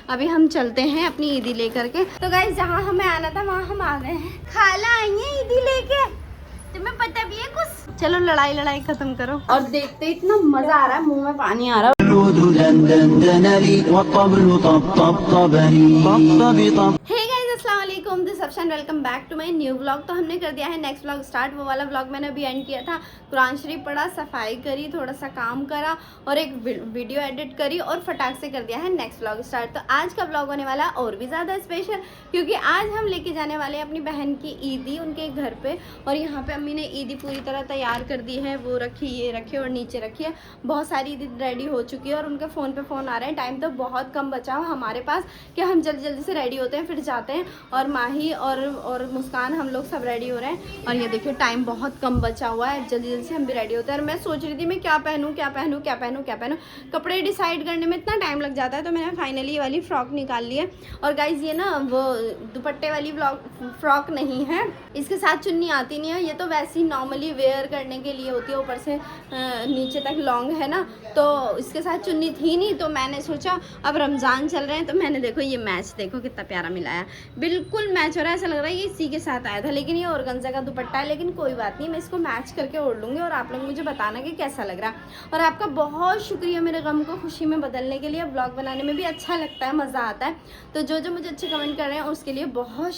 अभी हम चलते हैं अपनी ईदी लेकर के। तो गाइस जहाँ हमें आना था वहाँ हम आ गए हैं। खाला आई है ईदी लेके, तुम्हें पता भी है कुछ? चलो लड़ाई खत्म करो। और देखते इतना मजा आ रहा है, मुंह में पानी आ रहा है। Welcome back to my new vlog. तो हमने कर दिया है नेक्स्ट व्लॉग स्टार्ट। वो वाला व्लॉग मैंने अभी एंड किया था, कुरान शरीफ पढ़ा, सफाई करी, थोड़ा सा काम करा और एक वीडियो एडिट करी और फटाक से कर दिया है नेक्स्ट व्लॉग स्टार्ट। तो आज का व्लॉग होने वाला और भी ज़्यादा स्पेशल, क्योंकि आज हम लेके जाने वाले हैं अपनी बहन की ईदी उनके घर पे। और यहाँ पे अम्मी ने ईदी पूरी तरह तैयार कर दी है, वो रखी, ये रखी और नीचे रखी है। बहुत सारी ईदी रेडी हो चुकी है और उनके फ़ोन पे फ़ोन आ रहे हैं। टाइम तो बहुत कम बचा हो हमारे पास कि हम जल्दी से रेडी होते हैं फिर जाते हैं। और माही और मुस्कान हम लोग सब रेडी हो रहे हैं। और ये देखिए टाइम बहुत कम बचा हुआ है, जल्दी से हम भी रेडी होते हैं। और मैं सोच रही थी मैं क्या पहनूं। कपड़े डिसाइड करने में इतना टाइम लग जाता है, तो मैंने फाइनली ये वाली फ्रॉक निकाल ली है। और गाइज ये ना वो दुपट्टे वाली फ्रॉक नहीं है, इसके साथ चुन्नी आती नहीं है। ये तो वैसे ही नॉर्मली वेयर करने के लिए होती है, ऊपर से नीचे तक लॉन्ग है ना, तो इसके साथ चुन्नी थी नहीं। तो मैंने सोचा अब रमज़ान चल रहे हैं, तो मैंने देखो ये मैच देखो कितना प्यारा मिला है, बिल्कुल मैच हो रहा है। ऐसा लग रहा है ये इसी के साथ आया था, लेकिन ये ऑर्गेन्जा का दुपट्टा है। लेकिन कोई बात नहीं, मैं इसको मैच करके ओढ़ लूँगी और आप लोग मुझे बताना कि कैसा लग रहा है। और आपका बहुत शुक्रिया मेरे गम को खुशी में बदलने के लिए। ब्लॉग बनाने में भी अच्छा लगता है, मज़ा आता है। तो जो मुझे अच्छे कमेंट कर रहे हैं उसके लिए बहुत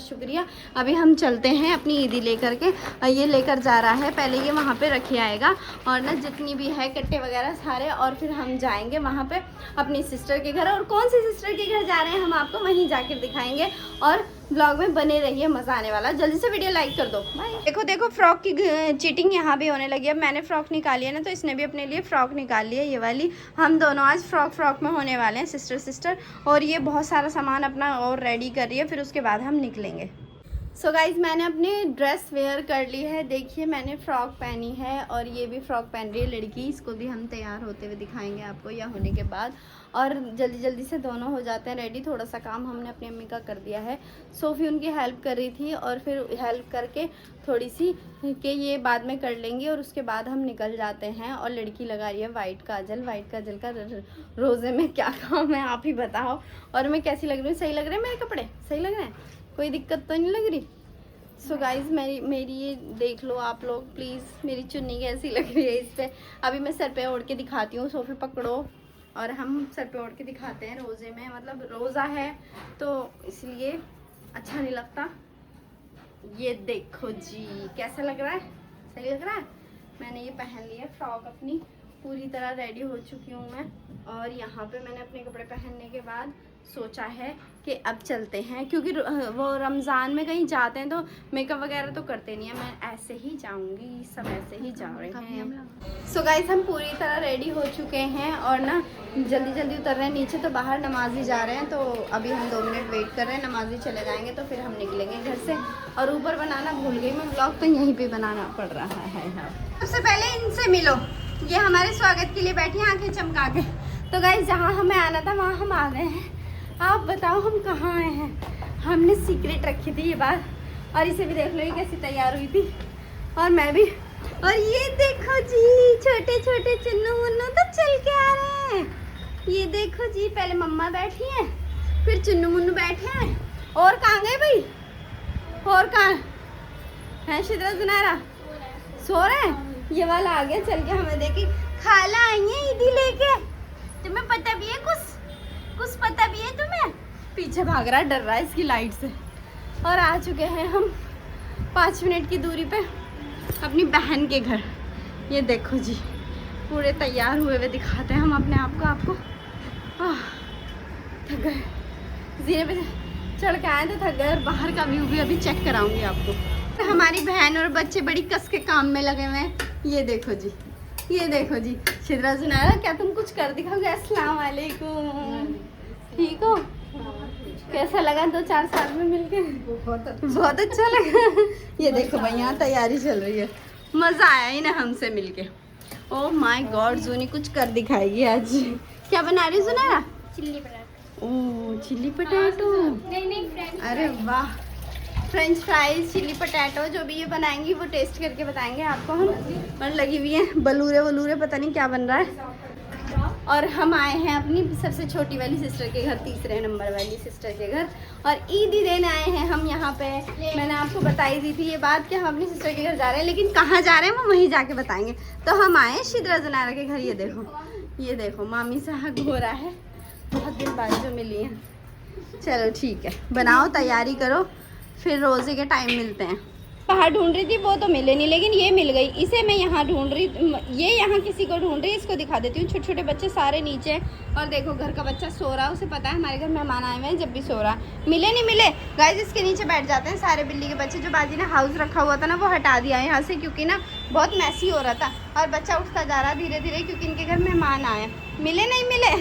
शुक्रिया। अभी हम चलते हैं अपनी ईदी लेकर के। ये लेकर जा रहा है, पहले ये वहाँ पे रखे आएगा और ना जितनी भी है कट्टे वगैरह सारे, और फिर हम जाएंगे वहाँ पे अपनी सिस्टर के घर। और कौन सी सिस्टर के घर जा रहे हैं हम आपको वहीं जाकर दिखाएंगे। और ब्लॉग में बने रहिए, मज़ा आने वाला। जल्दी से वीडियो लाइक कर दो। देखो फ्रॉक की चीटिंग यहाँ भी होने लगी है। मैंने फ्रॉक निकाली है ना, तो इसने भी अपने लिए फ्रॉक निकाल ली है, ये वाली। हम दोनों आज फ्रॉक में होने वाले हैं, सिस्टर। और ये बहुत सारा सामान अपना और रेडी कर रही है, फिर उसके बाद हम निकलेंगे। सो गाइज मैंने अपनी ड्रेस वेयर कर ली है। देखिए मैंने फ़्रॉक पहनी है और ये भी फ़्रॉक पहन रही है लड़की। इसको भी हम तैयार होते हुए दिखाएंगे आपको या होने के बाद। और जल्दी से दोनों हो जाते हैं रेडी। थोड़ा सा काम हमने अपनी अम्मी का कर दिया है। सोफ़ी उनकी हेल्प कर रही थी और फिर हेल्प करके थोड़ी सी कि ये बाद में कर लेंगी और उसके बाद हम निकल जाते हैं। और लड़की लगा रही है वाइट काजल का रोज़े में क्या काम है आप ही बताओ। और मैं कैसी लग रही हूँ? सही लग रहे हैं मेरे कपड़े? सही लग रहे हैं, कोई दिक्कत तो नहीं लग रही? सो गाइज़ मेरी ये देख लो आप लोग प्लीज़, मेरी चुन्नी कैसी लग रही है इस पर। अभी मैं सर पे ओढ़ के दिखाती हूँ, सोफ़ी पकड़ो और हम सर पे ओढ़ के दिखाते हैं। रोज़े में मतलब रोज़ा है तो इसलिए अच्छा नहीं लगता। ये देखो जी कैसा लग रहा है? सही लग रहा है? मैंने ये पहन लिया फ्रॉक, अपनी पूरी तरह रेडी हो चुकी हूँ मैं। और यहाँ पे मैंने अपने कपड़े पहनने के बाद सोचा है कि अब चलते हैं, क्योंकि वो रमज़ान में कहीं जाते हैं तो मेकअप वगैरह तो करते नहीं है। मैं ऐसे ही जाऊंगी, सब ऐसे ही जा रहे हैं। सो गाइस हम पूरी तरह रेडी हो चुके हैं और ना जल्दी उतर रहे हैं नीचे। तो बाहर नमाजी जा रहे हैं, तो अभी हम 2 मिनट वेट कर रहे हैं, नमाजी चले जाएंगे तो फिर हम निकलेंगे घर से। और ऊपर बनाना भूल गई मैं व्लॉग, तो यहीं पर बनाना पड़ रहा है। सबसे पहले इनसे मिलो, ये हमारे स्वागत के लिए बैठी हैं आंखें चमका के। तो गाइस जहाँ हमें आना था वहाँ हम आ गए हैं। आप बताओ हम कहाँ आए हैं? हमने सीक्रेट रखी थी ये बात। और इसे भी देख लो ये कैसी तैयार हुई थी, और मैं भी। और ये देखो जी छोटे चुन्नू मुन्नू तो चल के आ रहे हैं। ये देखो जी, पहले मम्मा बैठी हैं, फिर चुन्नू मुन्नू बैठे हैं। और कहाँ गए भाई? और कहाँ है? शिद्रा जुनैरा सो रहे हैं। ये वाला आ गया चल के हमें देखे। खाला आई है ईदी लेके, तुम्हें पता भी है कुछ पता भी है तुम्हें? पीछे भाग रहा है, डर रहा है इसकी लाइट से। और आ चुके हैं हम 5 मिनट की दूरी पे अपनी बहन के घर। ये देखो जी पूरे तैयार हुए हुए दिखाते हैं हम अपने आप को आपको। थक गए, जीने पे चढ़ के आए तो थक गए। और बाहर का व्यू भी अभी चेक कराऊंगी आपको। तो हमारी बहन और बच्चे बड़ी कस के काम में लगे हुए हैं। ये देखो जी शिद्रा जुनैरा, क्या तुम कुछ कर दिखाओगे? अस्सलाम वालेकुम, ठीक हो? कैसा लगा 2-4 साल में मिलके? बहुत अच्छा लगा। ये देखो भाई यहाँ तैयारी चल रही है, मज़ा आया ही ना हमसे मिलके। ओह माय गॉड, जूनी कुछ कर दिखाएगी आज। क्या बना रही Junaira? Chilli potato. Oh chilli potato, नहीं अरे वाह। फ्रेंच फ्राइज, चिल्ली पटाटो, जो भी ये बनाएंगी वो टेस्ट करके बताएंगे आपको हम। और लगी हुई है बलूरे पता नहीं क्या बन रहा है। और हम आए हैं अपनी सबसे छोटी वाली सिस्टर के घर, तीसरे नंबर वाली सिस्टर के घर, और ईद ही देने आए हैं हम यहाँ पे। मैंने आपको बताई दी थी ये बात कि हम अपनी सिस्टर के घर जा रहे हैं, लेकिन कहाँ जा रहे हैं वो वहीं जाके बताएंगे। तो हम आए हैं शिद्रा जनारा के घर। ये देखो मामी से हक हो रहा है, बहुत दिन बाद जो मिली हैं। चलो ठीक है, बनाओ तैयारी करो, फिर रोज़े के टाइम मिलते हैं। बाहर ढूंढ रही थी वो तो मिले नहीं, लेकिन ये मिल गई। इसे मैं यहाँ ढूंढ रही, ये यहाँ किसी को ढूंढ रही, इसको दिखा देती हूँ। छोटे छोटे बच्चे सारे नीचे हैं, और देखो घर का बच्चा सो रहा है, उसे पता है हमारे घर मेहमान आए हुए हैं, जब भी सो रहा। मिले नहीं मिले गाइस, इसके नीचे बैठ जाते हैं सारे बिल्ली के बच्चे। जो बाजी ने हाउस रखा हुआ था ना वो हटा दिया है यहाँ से, क्योंकि ना बहुत मैसी हो रहा था, और बच्चा उठता जा रहा धीरे धीरे, क्योंकि इनके घर मेहमान आए। मिले नहीं मिले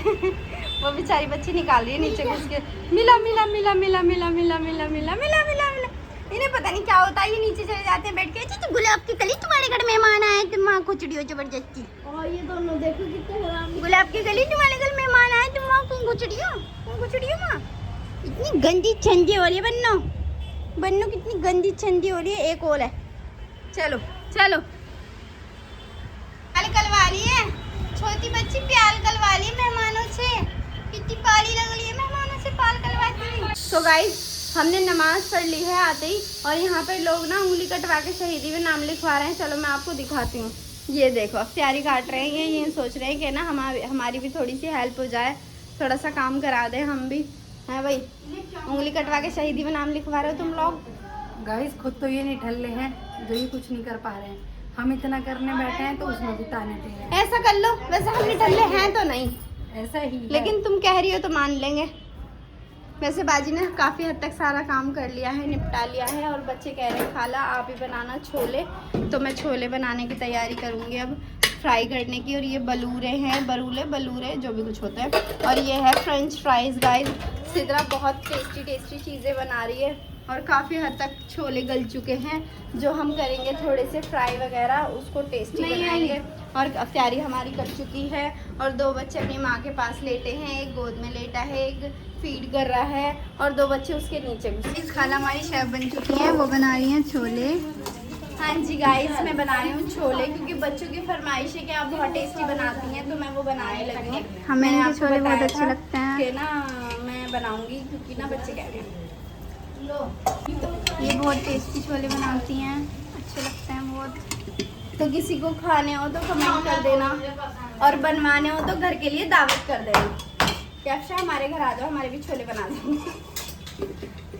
वो बेचारी बच्ची निकाल रही है नीचे घुस के। मिला मिला मिला मिला मिला मिला मिला मिला मिला मिला मिला। इन्हें पता नहीं क्या होता है, ये नीचे चले जाते हैं बैठ के। तो गुलाब की कली, तुम्हारे घर मेहमान आए, तुम वहाँ खुचड़ी हो जबरदस्ती। और ये दोनों देखो कितने हरामी। गुलाब की कली, तुम्हारे घर मेहमान आए, तुम वहाँ क्यों खुचड़ी हो माँ। इतनी गंदी छंदी हो रही है बन्नू कितनी गंदी छंदी हो रही है। एक और है, चलो चलो। प्याल कलवा रही है छोटी बच्ची, प्याल कलवा रही है मेहमानों से। कितनी पाली लग रही है मेहमानों से पाल कलवाती। तो गाइस हमने नमाज पढ़ ली है आते ही, और यहाँ पर लोग ना उंगली कटवा के शहीदी में नाम लिखवा रहे हैं। चलो मैं आपको दिखाती हूँ। ये देखो अख्तियारी काट रहे हैं, ये सोच रहे हैं कि ना हमारी भी थोड़ी सी हेल्प हो जाए, थोड़ा सा काम करा दें हम भी, है भाई। उंगली कटवा के शहीदी में नाम लिखवा रहे हो तुम लोग। गाइस खुद तो ये नहीं ठल्ले हैं जो ये कुछ नहीं कर पा रहे हैं, हम इतना करने बैठे हैं तो उसमें भी ताने दे रहे हैं। ऐसा कर लो, वैसे हम निठल्ले हैं तो नहीं, ऐसा ही है। लेकिन तुम कह रही हो तो मान लेंगे। वैसे बाजी ने काफ़ी हद तक सारा काम कर लिया है, निपटा लिया है, और बच्चे कह रहे हैं खाला आप ही बनाना छोले, तो मैं छोले बनाने की तैयारी करूँगी अब, फ्राई करने की। और ये बलूरे जो भी कुछ होता है, और ये है फ्रेंच फ्राइज़ गाइस। सिद्रा बहुत टेस्टी चीज़ें बना रही है, और काफ़ी हद तक छोले गल चुके हैं। जो हम करेंगे थोड़े से फ्राई वगैरह, उसको टेस्टी बनाएंगे। और तैयारी हमारी कर चुकी है, और 2 बच्चे अपनी माँ के पास लेटे हैं, एक गोद में लेटा है, एक फीड कर रहा है, और 2 बच्चे उसके नीचे घुसे। खाना हमारी शेफ बन चुकी है, वो बना रही हैं छोले। हाँ जी गाइस, मैं बना रही हूँ छोले, क्योंकि बच्चों की फरमाइश है कि आप बहुत टेस्टी बनाती हैं, तो मैं वो बनाने लगी हूँ। हमें इनके छोले बहुत अच्छे लगते हैं कि ना मैं बनाऊँगी, क्योंकि ना बच्चे कह रहे हैं। ये बहुत टेस्टी छोले बनाती हैं, अच्छे लगते हैं बहुत। तो किसी को खाने हो तो कमेंट कर देना, और बनवाने हो तो घर के लिए दावत कर देना। कैप्शा हमारे घर आ जाओ, हमारे भी छोले बना देंगे।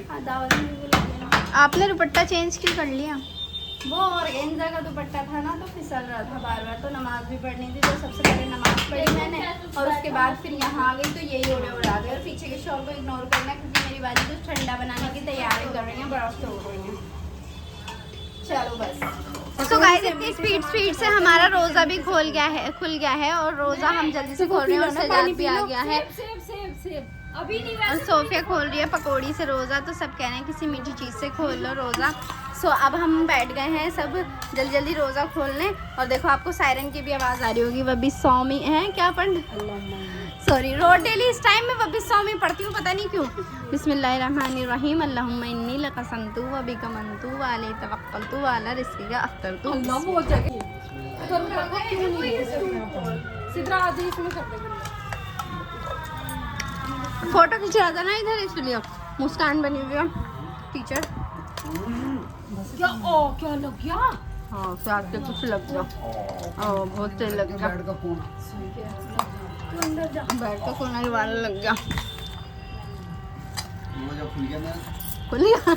हाँ दावत में भी बुला देना। आपने दुपट्टा चेंज क्यों कर लिया? वो ऑर्गेन्जा का दुपट्टा था ना, तो फिसल रहा था बार बार, तो नमाज भी पढ़नी थी, तो सबसे पहले नमाज पढ़ी मैंने, और उसके बाद फिर यहाँ आ गई, तो यही ओढ़े उड़ा गए। और पीछे के शॉल को इग्नोर करना, क्योंकि मेरी बाजी कुछ ठंडा बनाने की तैयारी कर रही है, बर्फ तोड़ रही है। चलो बस। तो गाइस इतनी स्पीड से हमारा रोज़ा भी खुल गया है, और रोज़ा हम जल्दी से खोल रहे हैं, और सजाद भी आ गया है। अभी नहीं, और सोफिया खोल रही है पकौड़ी से रोज़ा, तो सब कह रहे हैं किसी मीठी चीज़ से खोल लो रोज़ा। सो अब हम बैठ गए हैं सब जल्दी रोज़ा खोलने। और देखो आपको सायरन की भी आवाज़ आ रही होगी, वह भी सौमी है क्या पढ़, सॉरी रोड डेली इस टाइम में वह भी सौमी पढ़ती हूँ, पता नहीं क्यों। बिस्मिल्लाहिर्रहमानिर्रहीम अल्लाहुम्मा इन्नी लक़समतु व बिका मनतु व अलैहि तवक्कलतु व अला रिज़्क़िका अफ़्तरतु। फोटो खिंचा था ना इधर, इसलिए मुस्कान बनी हुई है टीचर। क्या लग गया? हाँ साथ के कुछ लग गया, बहुत तेल लग गया, बैठ का कोना वाला लग गया, खुल गया।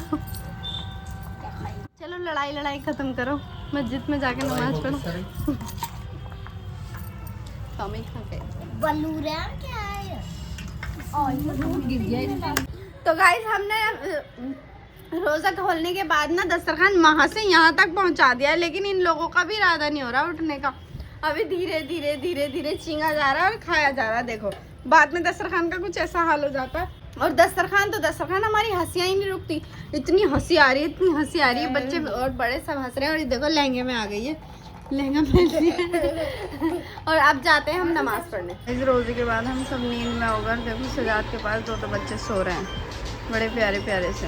चलो लड़ाई खत्म करो, मस्जिद में जाके नमाज पढ़ो। बलूरा क्या है? तो गाइस हमने रोज़ा खोलने के बाद ना दस्तरखान वहाँ से यहाँ तक पहुँचा दिया, लेकिन इन लोगों का भी इरादा नहीं हो रहा उठने का। अभी धीरे धीरे चींगा जा रहा है और खाया जा रहा है। देखो बाद में दस्तरखान का कुछ ऐसा हाल हो जाता है। और दस्तरखान हमारी हंसियाँ ही नहीं रुकती, इतनी हंसी आ रही है, बच्चे और बड़े सब हंस रहे हैं। और ये देखो लहंगे में आ गई है, लहंगा पहन लिया। और अब जाते हैं हम नमाज पढ़ने। इस रोज़े के बाद हम सब नींद में होकर देखो सजाद के पास 2 बच्चे सो रहे हैं, बड़े प्यारे से।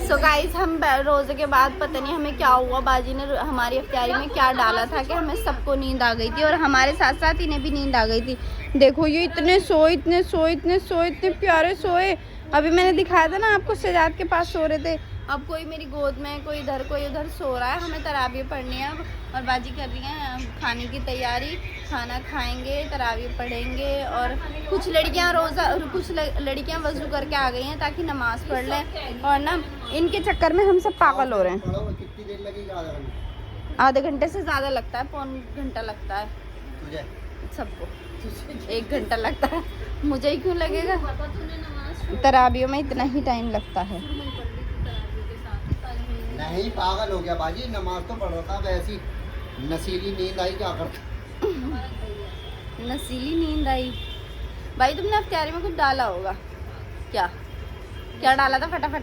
सो गाइस हम रोज़े के बाद पता नहीं हमें क्या हुआ, बाजी ने हमारी इफ्तारी में क्या डाला था कि हमें सबको नींद आ गई थी और हमारे साथ साथ इन्हें भी नींद आ गई थी। देखो ये इतने इतने प्यारे सोए। अभी मैंने दिखाया था ना आपको, सजाद के पास सो रहे थे। अब कोई मेरी गोद में, कोई इधर, कोई उधर सो रहा है। हमें तरावी पढ़नी है अब, और बाजी कर रही है खाने की तैयारी। खाना खाएंगे, तरावी पढ़ेंगे, और कुछ लड़कियां रोज़ा, कुछ लड़कियां वज़ू करके आ गई हैं ताकि नमाज़ पढ़ लें। और ना इनके चक्कर में हम सब पागल हो रहे हैं। कितनी देर लगेगी? आधे घंटे से ज़्यादा लगता है, पौन घंटा लगता है तुझे? सबको। 1 घंटा लगता है, मुझे ही क्यों लगेगा? तरावियों में इतना ही टाइम लगता है। नहीं पागल हो गया बाजी, नमाज तो पढ़ रहा था, वैसी नसीली नींद आई, क्या करता? नसीली नींद आई। भाई तुमने इफ्तारी में कुछ डाला होगा, क्या क्या डाला था? फटाफट।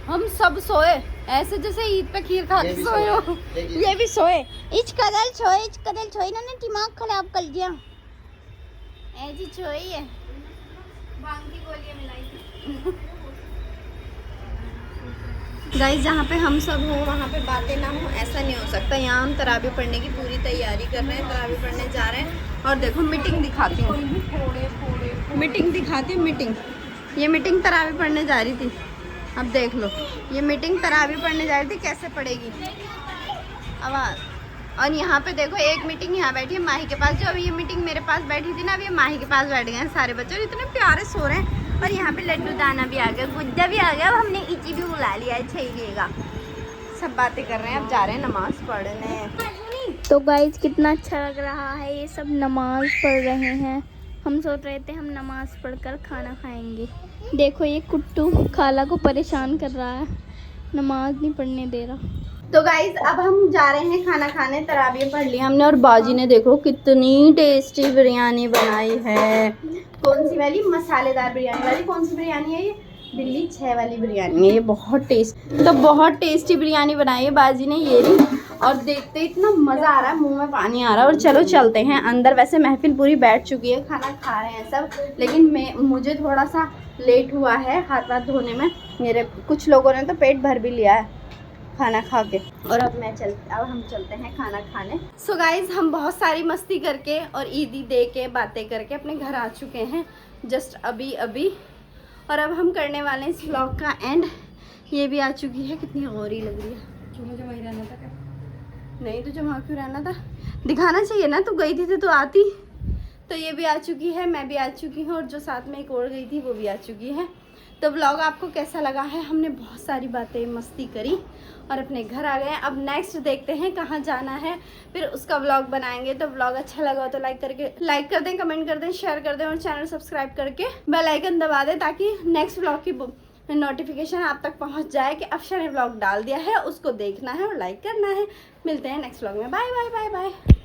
हम सब सोए ऐसे जैसे ईद पे खीर खा के सोए हो। ये भी सोए। इच कदल छोए ना दिमाग खराब कर दिया। ऐसी छोई है, भांग की गोलियां मिलाई थी। गाइस जहाँ पे हम सब हो वहाँ पे बातें ना हो, ऐसा नहीं हो सकता। यहाँ हम तरावी पढ़ने की पूरी तैयारी कर रहे हैं, तरावी पढ़ने जा रहे हैं। और देखो मीटिंग दिखाती हूँ, मीटिंग। ये मीटिंग तरावी पढ़ने जा रही थी। अब देख लो, ये मीटिंग तरावी पढ़ने जा रही थी, कैसे पढ़ेगी आवाज़। और यहाँ पे देखो एक मीटिंग यहाँ बैठी है माही के पास, जो अभी ये मीटिंग मेरे पास बैठी थी ना, अभी ये माही के पास बैठ गए हैं सारे बच्चे, और इतने प्यारे सो रहे हैं। और यहाँ पे लड्डू दाना भी आ गया, गुड्डा भी आ गया, अब हमने इची भी बुला लिया है, छेड़िएगा। सब बातें कर रहे हैं, अब जा रहे हैं नमाज पढ़ने। तो गाइज कितना अच्छा लग रहा है, ये सब नमाज पढ़ रहे हैं। हम सोच रहे थे हम नमाज पढ़कर खाना खाएंगे। देखो ये कुट्टू खाला को परेशान कर रहा है, नमाज नहीं पढ़ने दे रहा। तो गाइज अब हम जा रहे हैं खाना खाने। तरावी पढ़ लिया हमने, और बाजी ने देखो कितनी टेस्टी बिरयानी बनाई है। कौन सी वाली? मसालेदार बिरयानी वाली। कौन सी बिरयानी है ये? दिल्ली 6 वाली बिरयानी है। ये बहुत टेस्टी बिरयानी बनाई है बाजी ने, ये रही। और देखते इतना मज़ा आ रहा है, मुंह में पानी आ रहा है। और चलो चलते हैं अंदर। वैसे महफिल पूरी बैठ चुकी है, खाना खा रहे हैं सब, लेकिन मुझे थोड़ा सा लेट हुआ है हाथ धोने में। मेरे कुछ लोगों ने तो पेट भर भी लिया है खाना खा के। और अब हम चलते हैं खाना खाने। सो गाइज हम बहुत सारी मस्ती करके और ईदी दे के बातें करके अपने घर आ चुके हैं जस्ट अभी। और अब हम करने वाले हैं इस व्लॉग का एंड। ये भी आ चुकी है, कितनी गौरी लग रही है। मुझे वही रहना था क्या? नहीं तुझे वहाँ क्यों रहना था? दिखाना चाहिए ना, तू गई थी तो तू आती। तो ये भी आ चुकी है, मैं भी आ चुकी हूँ, और जो साथ में एक और गई थी वो भी आ चुकी है। तो व्लॉग आपको कैसा लगा है? हमने बहुत सारी बातें मस्ती करी और अपने घर आ गए। अब नेक्स्ट देखते हैं कहाँ जाना है, फिर उसका व्लॉग बनाएंगे। तो व्लॉग अच्छा लगा हो तो लाइक कर दें, कमेंट कर दें, शेयर कर दें, और चैनल सब्सक्राइब करके बेल आइकन दबा दें, ताकि नेक्स्ट व्लॉग की नोटिफिकेशन आप तक पहुँच जाए कि अफशा ने व्लॉग डाल दिया है, उसको देखना है और लाइक करना है। मिलते हैं नेक्स्ट व्लॉग में। Bye bye bye bye.